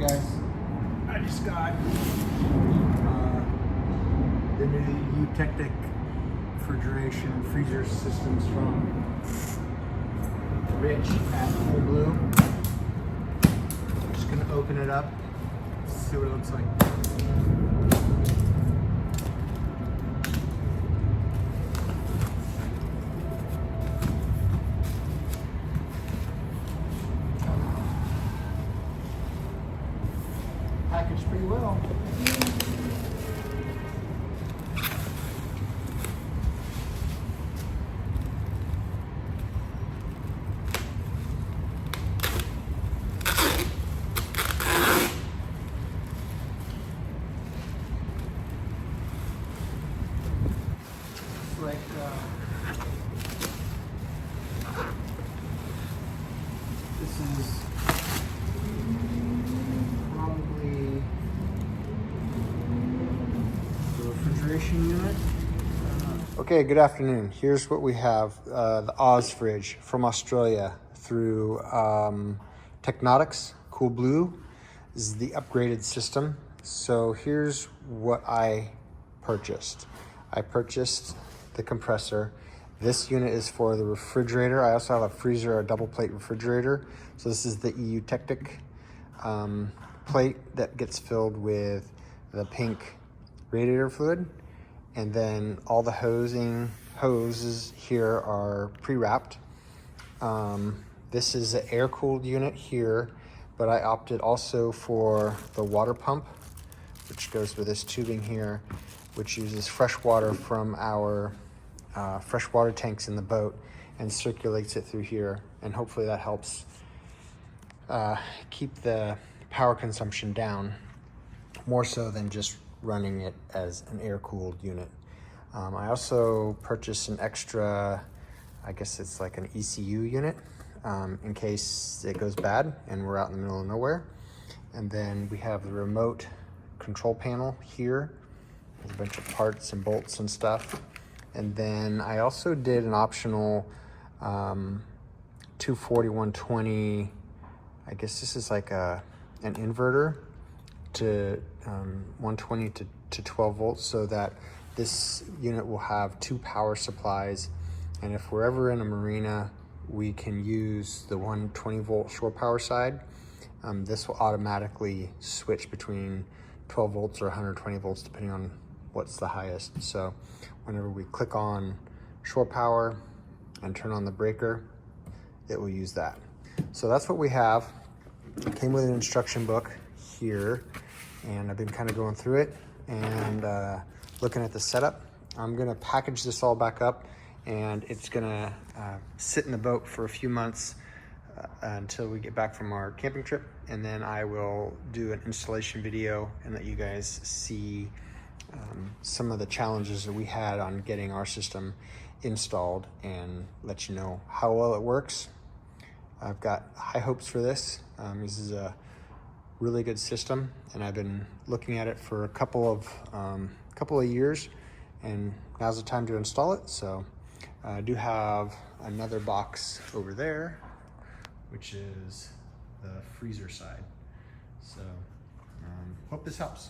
guys, I just got the new Utectic refrigeration freezer systems from Rich at Cool Blue. I'm just gonna open it up, see what it looks like. Packaged pretty well. Like this is probably the refrigeration unit. Okay, good afternoon. Here's what we have, the OzeFridge from Australia through Technotics, Cool Blue. This is the upgraded system. So here's what I purchased. I purchased the compressor. This unit is for the refrigerator. I also have a freezer, a double plate refrigerator. So this is the Utectic plate that gets filled with the pink radiator fluid. And then all the hoses here are pre-wrapped. This is an air-cooled unit here, but I opted also for the water pump, which goes with this tubing here, which uses fresh water from our freshwater tanks in the boat and circulates it through here. And hopefully that helps keep the power consumption down, more so than just running it as an air-cooled unit. I also purchased an extra, I guess it's like an ECU unit, in case it goes bad and we're out in the middle of nowhere. And then we have the remote control panel here. There's a bunch of parts and bolts and stuff. And then I also did an optional 240/120, I guess this is like an inverter to 120 to 12 volts, so that this unit will have two power supplies. And if we're ever in a marina, we can use the 120 volt shore power side. This will automatically switch between 12 volts or 120 volts, depending on what's the highest. So whenever we click on shore power and turn on the breaker, it will use that. So that's what we have. It came with an instruction book here, and I've been kind of going through it and looking at the setup. I'm gonna package this all back up, and it's gonna sit in the boat for a few months until we get back from our camping trip. And then I will do an installation video and let you guys see some of the challenges that we had on getting our system installed, and let you know how well it works. I've got high hopes for this. This is a really good system, and I've been looking at it for a couple of years, and now's the time to install it. So I do have another box over there, which is the freezer side. So hope this helps.